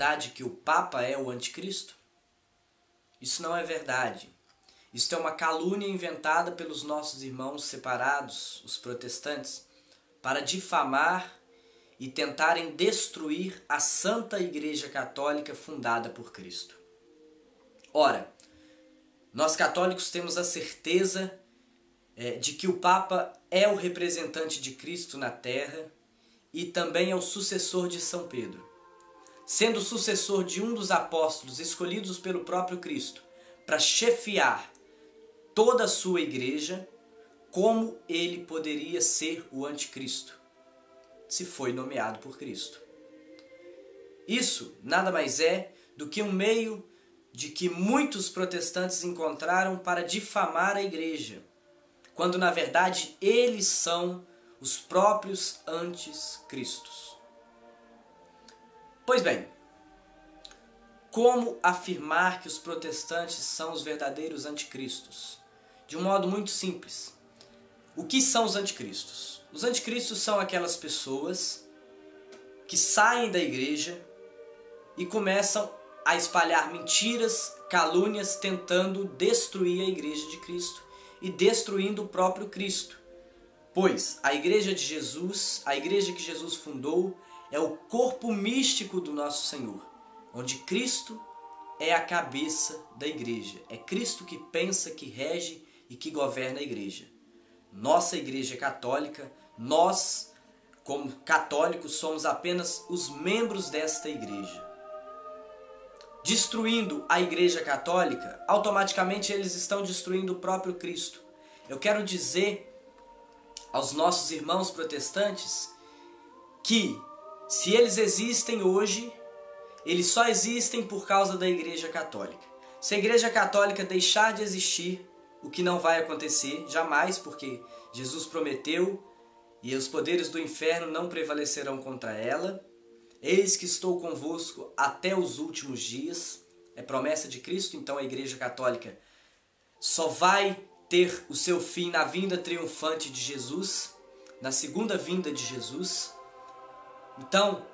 verdade que o Papa é o anticristo? Isso não é verdade. Isso é uma calúnia inventada pelos nossos irmãos separados, os protestantes, para difamar e tentarem destruir a Santa Igreja Católica fundada por Cristo. Ora, nós católicos temos a certeza de que o Papa é o representante de Cristo na Terra e também é o sucessor de São Pedro, sendo o sucessor de um dos apóstolos escolhidos pelo próprio Cristo para chefiar toda a sua igreja. Como ele poderia ser o anticristo, se foi nomeado por Cristo? Isso nada mais é do que um meio de que muitos protestantes encontraram para difamar a igreja, quando na verdade eles são os próprios anticristos. Pois bem, como afirmar que os protestantes são os verdadeiros anticristos? De um modo muito simples. O que são os anticristos? Os anticristos são aquelas pessoas que saem da igreja e começam a espalhar mentiras, calúnias, tentando destruir a igreja de Cristo e destruindo o próprio Cristo. Pois a igreja de Jesus, a igreja que Jesus fundou, é o corpo místico do nosso Senhor, onde Cristo é a cabeça da igreja. É Cristo que pensa, que rege e que governa a igreja. Nossa Igreja Católica, nós, como católicos, somos apenas os membros desta igreja. Destruindo a Igreja Católica, automaticamente eles estão destruindo o próprio Cristo. Eu quero dizer aos nossos irmãos protestantes que, se eles existem hoje, eles só existem por causa da Igreja Católica. Se a Igreja Católica deixar de existir, o que não vai acontecer jamais, porque Jesus prometeu e os poderes do inferno não prevalecerão contra ela. Eis que estou convosco até os últimos dias. É promessa de Cristo, então a Igreja Católica só vai ter o seu fim na vinda triunfante de Jesus, na segunda vinda de Jesus. Então,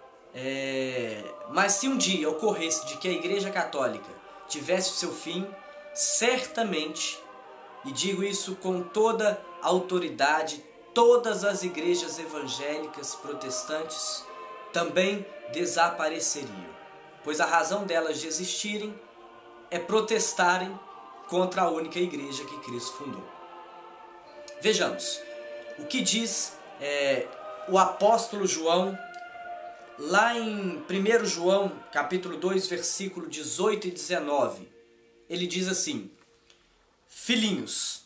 mas se um dia ocorresse de que a Igreja Católica tivesse o seu fim, certamente, e digo isso com toda a autoridade, todas as igrejas evangélicas protestantes também desapareceriam, pois a razão delas de existirem é protestarem contra a única igreja que Cristo fundou. Vejamos o que diz o apóstolo João, lá em 1 João, capítulo 2, versículo 18 e 19. Ele diz assim: Filhinhos,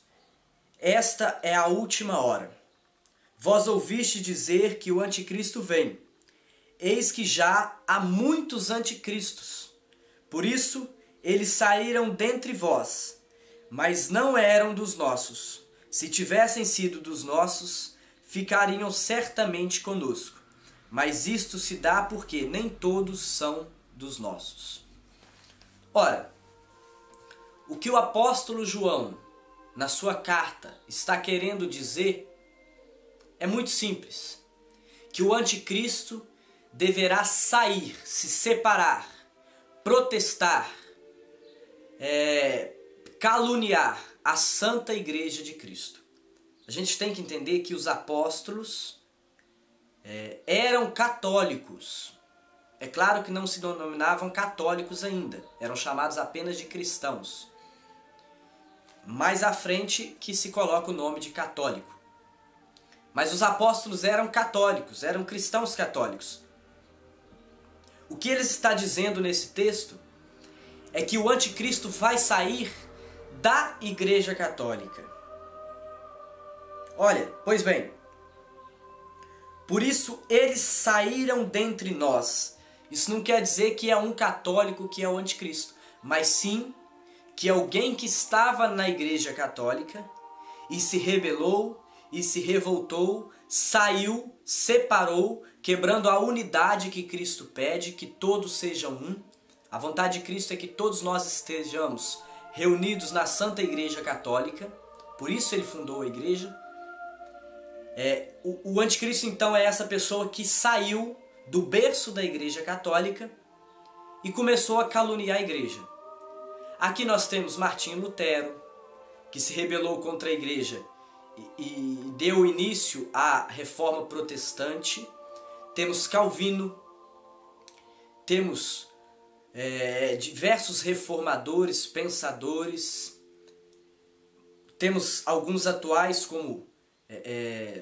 esta é a última hora. Vós ouviste dizer que o anticristo vem. Eis que já há muitos anticristos. Por isso, eles saíram dentre vós, mas não eram dos nossos. Se tivessem sido dos nossos, ficariam certamente conosco. Mas isto se dá porque nem todos são dos nossos. Ora, o que o apóstolo João, na sua carta, está querendo dizer é muito simples. Que o anticristo deverá sair, se separar, protestar, caluniar a Santa Igreja de Cristo. A gente tem que entender que os apóstolos eram católicos. É claro que não se denominavam católicos ainda, eram chamados apenas de cristãos. Mais à frente que se coloca o nome de católico. Mas os apóstolos eram católicos, eram cristãos católicos. O que ele está dizendo nesse texto é que o anticristo vai sair da Igreja Católica. Olha, pois bem, por isso eles saíram dentre nós. Isso não quer dizer que é um católico que é o anticristo, mas sim que alguém que estava na Igreja Católica e se rebelou e se revoltou, saiu, separou, quebrando a unidade que Cristo pede, que todos sejam um. A vontade de Cristo é que todos nós estejamos reunidos na Santa Igreja Católica, por isso ele fundou a igreja. O anticristo então é essa pessoa que saiu do berço da Igreja Católica e começou a caluniar a igreja. Aqui nós temos Martinho Lutero, que se rebelou contra a igreja e deu início à reforma protestante. Temos Calvino, temos diversos reformadores, pensadores. Temos alguns atuais como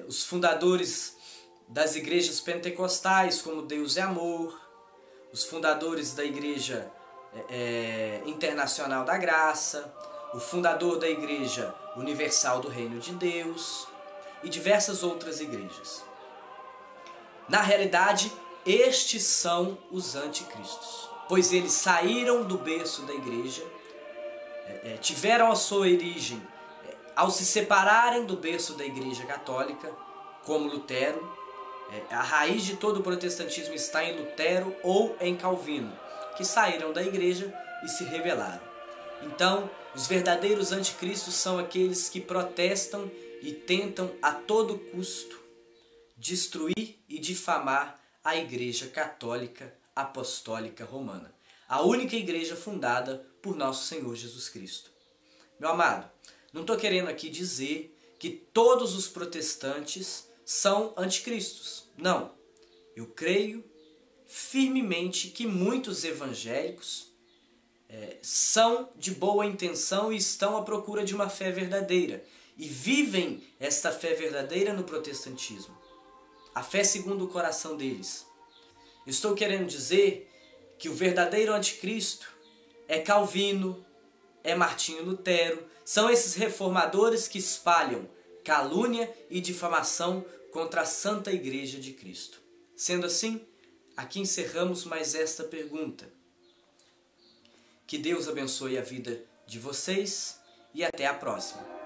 os fundadores das igrejas pentecostais, como Deus é Amor, os fundadores da Igreja Internacional da Graça, o fundador da Igreja Universal do Reino de Deus e diversas outras igrejas. Na realidade, estes são os anticristos, pois eles saíram do berço da igreja, tiveram a sua origem ao se separarem do berço da Igreja Católica, como Lutero. A raiz de todo o protestantismo está em Lutero ou em Calvino, que saíram da igreja e se rebelaram. Então, os verdadeiros anticristos são aqueles que protestam e tentam a todo custo destruir e difamar a Igreja Católica Apostólica Romana, a única igreja fundada por nosso Senhor Jesus Cristo. Meu amado, não estou querendo aqui dizer que todos os protestantes são anticristos. Não. Eu creio firmemente que muitos evangélicos são de boa intenção e estão à procura de uma fé verdadeira e vivem esta fé verdadeira no protestantismo. A fé segundo o coração deles. Estou querendo dizer que o verdadeiro anticristo é Calvino, é Martinho Lutero, são esses reformadores que espalham calúnia e difamação contra a Santa Igreja de Cristo. Sendo assim, aqui encerramos mais esta pergunta. Que Deus abençoe a vida de vocês e até a próxima.